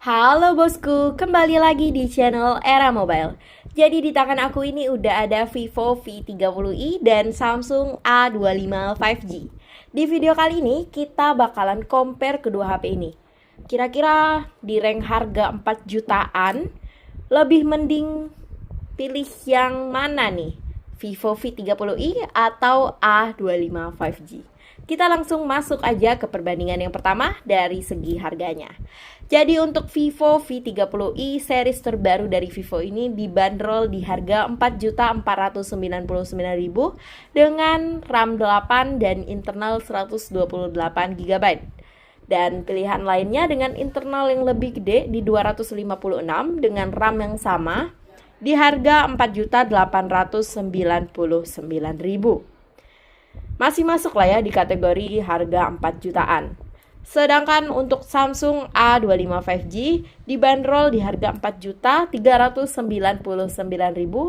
Halo bosku, kembali lagi di channel Era Mobile. Jadi di tangan aku ini udah ada Vivo V30i dan Samsung A25 5G. Di video kali ini kita bakalan compare kedua HP ini. Kira-kira di rank harga 4 jutaan, lebih mending pilih yang mana nih? Vivo V30i atau A25 5G? Kita langsung masuk aja ke perbandingan yang pertama dari segi harganya. Jadi untuk Vivo V30i series terbaru dari Vivo ini dibanderol di harga 4.499.000 dengan RAM 8 dan internal 128 GB. Dan pilihan lainnya dengan internal yang lebih gede di 256 dengan RAM yang sama di harga 4.899.000. Masih masuk lah ya di kategori harga 4 jutaan. Sedangkan untuk Samsung A25 5G dibanderol di harga 4.399.000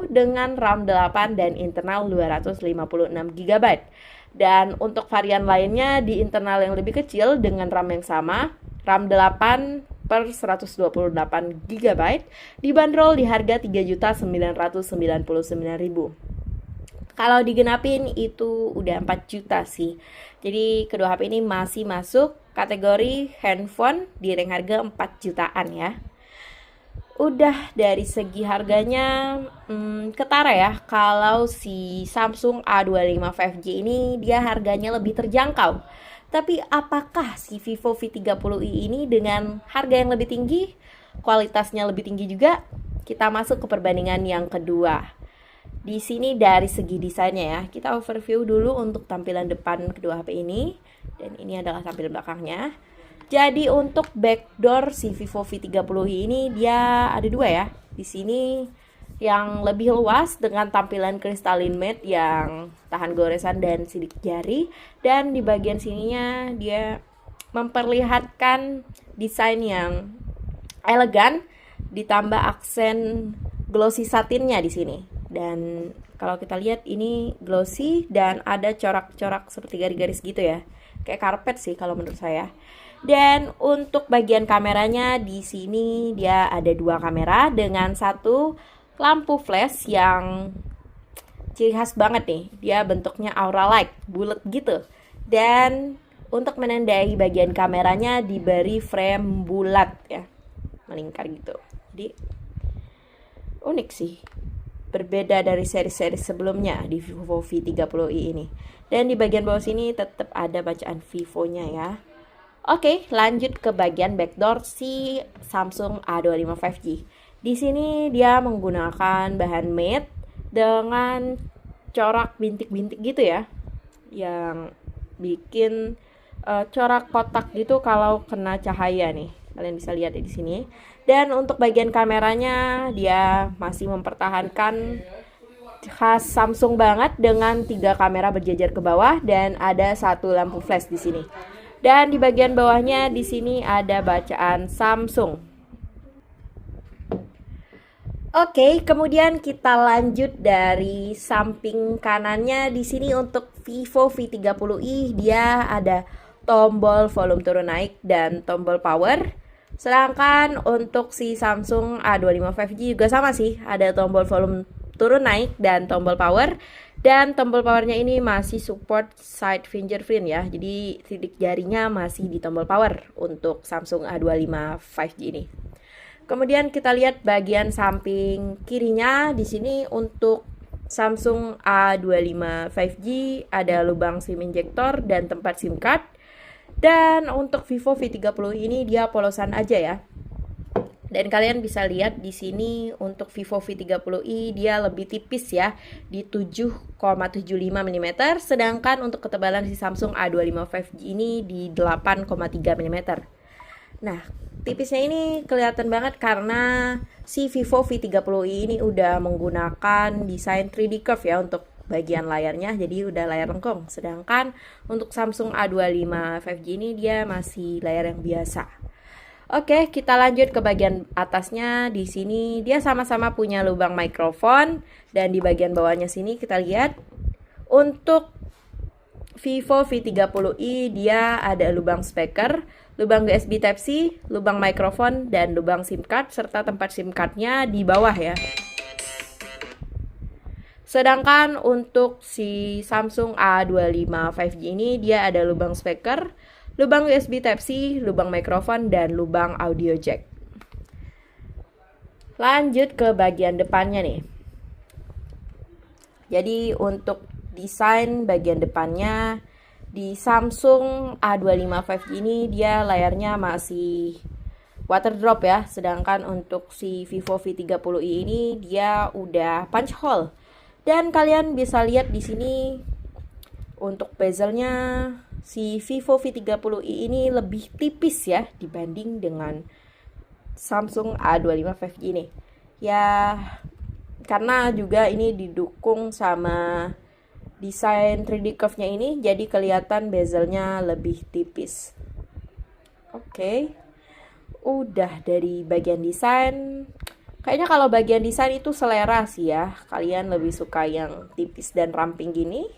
dengan RAM 8 dan internal 256 GB. Dan untuk varian lainnya di internal yang lebih kecil dengan RAM yang sama, RAM 8 per 128 GB dibanderol di harga 3.999.000. Kalau digenapin itu udah 4 juta sih. Jadi kedua HP ini masih masuk kategori handphone di rank harga 4 jutaan ya. Udah dari segi harganya ketara ya. Kalau si Samsung A25 5G ini dia harganya lebih terjangkau. Tapi apakah si Vivo V30i ini dengan harga yang lebih tinggi, kualitasnya lebih tinggi juga? Kita masuk ke perbandingan yang kedua. Di sini dari segi desainnya ya, kita overview dulu untuk tampilan depan kedua HP ini. Dan ini adalah tampilan belakangnya. Jadi untuk backdoor si Vivo V30i ini dia ada dua ya. Di sini yang lebih luas dengan tampilan crystalline matte yang tahan goresan dan sidik jari. Dan di bagian sininya dia memperlihatkan desain yang elegan ditambah aksen glossy satinnya di sini. Dan kalau kita lihat ini glossy dan ada corak-corak seperti garis-garis gitu ya. Kayak karpet sih kalau menurut saya. Dan untuk bagian kameranya di sini dia ada dua kamera dengan satu lampu flash yang ciri khas banget nih. Dia bentuknya aura light, bulat gitu. Dan untuk menandai bagian kameranya diberi frame bulat ya. Melingkar gitu. Jadi unik sih. Berbeda dari seri-seri sebelumnya di Vivo V30i ini. Dan di bagian bawah sini tetap ada bacaan Vivo-nya ya. Oke, lanjut ke bagian backdoor si Samsung A25 5G. Di sini dia menggunakan bahan matte dengan corak bintik-bintik gitu ya. Yang bikin corak kotak gitu kalau kena cahaya nih. Kalian bisa lihat di sini. Dan untuk bagian kameranya dia masih mempertahankan khas Samsung banget dengan 3 kamera berjejer ke bawah dan ada satu lampu flash di sini. Dan di bagian bawahnya di sini ada bacaan Samsung. Oke, kemudian kita lanjut dari samping kanannya. Di sini untuk Vivo V30i dia ada tombol volume turun naik dan tombol power. Sedangkan untuk si Samsung A25 5G juga sama sih, ada tombol volume turun naik dan tombol power. Dan tombol powernya ini masih support side fingerprint ya. Jadi sidik jarinya masih di tombol power untuk Samsung A25 5G ini. Kemudian kita lihat bagian samping kirinya. Di sini untuk Samsung A25 5G ada lubang SIM injektor dan tempat SIM card. Dan untuk Vivo V30 ini dia polosan aja ya. Dan kalian bisa lihat di sini untuk Vivo V30i dia lebih tipis ya di 7,75 mm, sedangkan untuk ketebalan si Samsung A25 5G ini di 8,3 mm. Nah, tipisnya ini kelihatan banget karena si Vivo V30i ini udah menggunakan desain 3D curve ya untuk bagian layarnya, jadi udah layar lengkung. Sedangkan untuk Samsung A25 5G ini dia masih layar yang biasa. Oke, kita lanjut ke bagian atasnya. Di sini dia sama-sama punya lubang mikrofon dan di bagian bawahnya sini kita lihat untuk Vivo V30i dia ada lubang speaker, lubang USB Type-C, lubang mikrofon, dan lubang SIM card, serta tempat SIM card-nya di bawah ya. Sedangkan untuk si Samsung A25 5G ini dia ada lubang speaker, lubang USB Type-C, lubang mikrofon, dan lubang audio jack. Lanjut ke bagian depannya nih. Jadi untuk desain bagian depannya di Samsung A25 5G ini dia layarnya masih water drop ya. Sedangkan untuk si Vivo V30i ini dia udah punch hole. Dan kalian bisa lihat di sini untuk bezelnya si Vivo V30i ini lebih tipis ya dibanding dengan Samsung A25 5G ini. Ya karena juga ini didukung sama desain 3D curve-nya ini, jadi kelihatan bezelnya lebih tipis. Oke. Udah dari bagian desain. Kayaknya kalau bagian desain itu selera sih ya. Kalian lebih suka yang tipis dan ramping gini,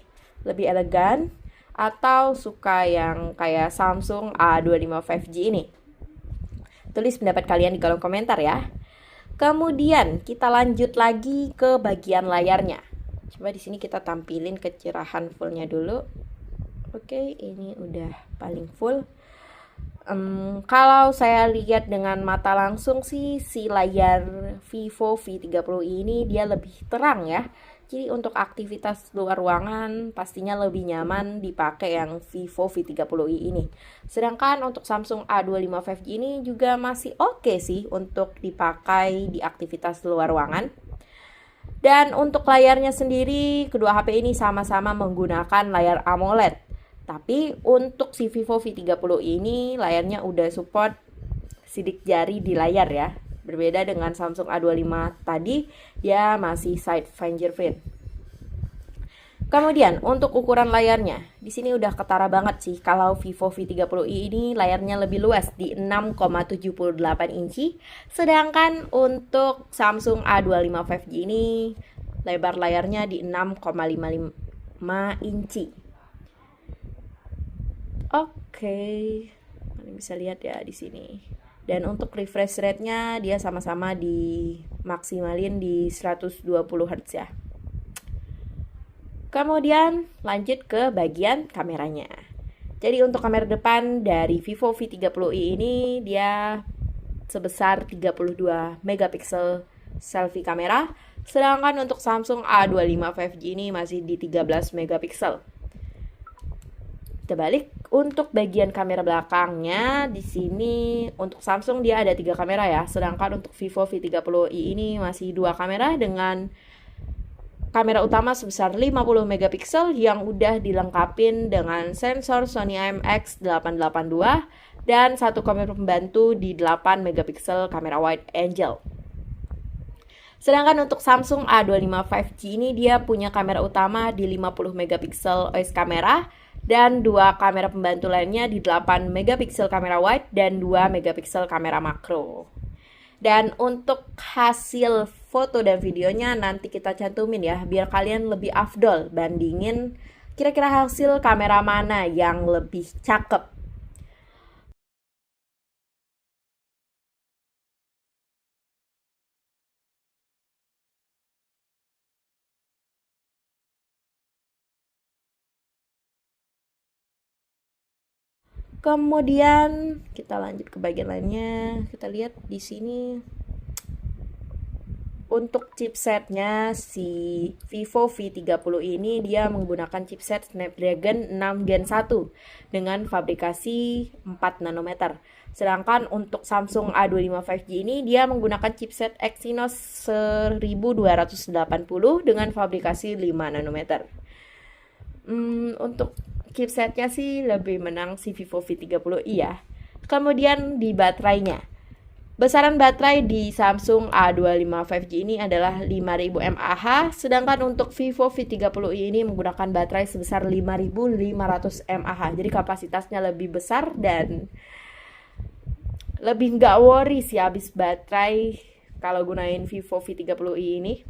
lebih elegan, atau suka yang kayak Samsung A25 5G ini? Tulis pendapat kalian di kolom komentar ya. Kemudian kita lanjut lagi ke bagian layarnya. Coba di sini kita tampilin kecerahan fullnya dulu. Oke, ini udah paling full. Kalau saya lihat dengan mata langsung sih si layar Vivo V30i ini dia lebih terang ya. Jadi untuk aktivitas luar ruangan pastinya lebih nyaman dipakai yang Vivo V30i ini. Sedangkan untuk Samsung A25 5G ini juga masih oke sih untuk dipakai di aktivitas luar ruangan. Dan untuk layarnya sendiri, kedua HP ini sama-sama menggunakan layar AMOLED. Tapi untuk si Vivo V30i ini layarnya udah support sidik jari di layar ya. Berbeda dengan Samsung A25 tadi, dia masih side fingerprint. Kemudian untuk ukuran layarnya, di sini udah ketara banget sih kalau Vivo V30i ini layarnya lebih luas di 6,78 inci, sedangkan untuk Samsung A25 5G ini lebar layarnya di 6,55 inci. Oke, kalian bisa lihat ya di sini. Dan untuk refresh rate-nya dia sama-sama dimaksimalin di 120 Hz ya. Kemudian lanjut ke bagian kameranya. Jadi untuk kamera depan dari Vivo V30i ini dia sebesar 32 megapiksel selfie kamera, sedangkan untuk Samsung A25 5G ini masih di 13 megapiksel. Kita balik untuk bagian kamera belakangnya. Di sini untuk Samsung dia ada 3 kamera ya, sedangkan untuk Vivo V30i ini masih 2 kamera dengan kamera utama sebesar 50 megapiksel yang udah dilengkapin dengan sensor Sony IMX882 dan satu kamera pembantu di 8 megapiksel kamera wide angle. Sedangkan untuk Samsung A25 5G ini dia punya kamera utama di 50 megapiksel OIS kamera dan 2 kamera pembantu lainnya di 8 megapiksel kamera wide dan 2 megapiksel kamera makro. Dan untuk hasil foto dan videonya nanti kita cantumin ya, biar kalian lebih afdol bandingin kira-kira hasil kamera mana yang lebih cakep. Kemudian kita lanjut ke bagian lainnya. Kita lihat di sini untuk chipsetnya si Vivo V30 ini dia menggunakan chipset Snapdragon 6 Gen 1 dengan fabrikasi 4 nanometer. Sedangkan untuk Samsung A25 5G ini dia menggunakan chipset Exynos 1280 dengan fabrikasi 5 nanometer. Untuk chipsetnya sih lebih menang si Vivo V30i ya. Kemudian di baterainya, besaran baterai di Samsung A25 5G ini adalah 5000 mAh, sedangkan untuk Vivo V30i ini menggunakan baterai sebesar 5500 mAh. Jadi kapasitasnya lebih besar dan lebih nggak worry sih habis baterai kalau gunain Vivo V30i ini.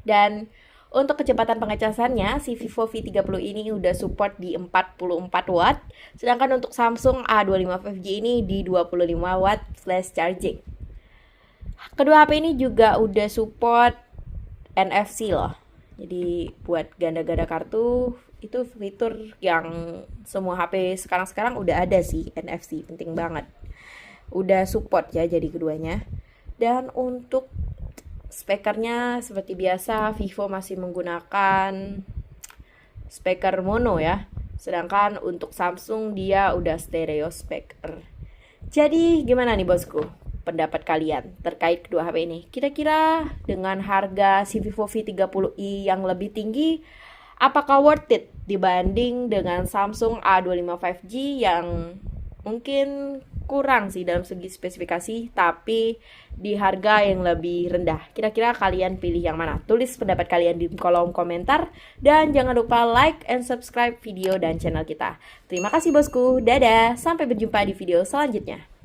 Dan Untuk kecepatan pengecasannya, si Vivo V30 ini udah support di 44 watt, sedangkan untuk Samsung A25 5G ini di 25 watt flash charging. Kedua HP ini juga udah support NFC loh. Jadi buat ganda-ganda kartu itu fitur yang semua HP sekarang-sekarang udah ada sih, NFC, penting banget. Udah support ya jadi keduanya. Dan untuk speakernya seperti biasa Vivo masih menggunakan speaker mono ya. Sedangkan untuk Samsung dia udah stereo speaker. Jadi gimana nih bosku? Pendapat kalian terkait kedua HP ini? Kira-kira dengan harga si Vivo V30i yang lebih tinggi, apakah worth it dibanding dengan Samsung A25 5G yang mungkin kurang sih dalam segi spesifikasi, tapi di harga yang lebih rendah? Kira-kira kalian pilih yang mana? Tulis pendapat kalian di kolom komentar, dan jangan lupa like and subscribe video dan channel kita. Terima kasih bosku, dadah, sampai berjumpa di video selanjutnya.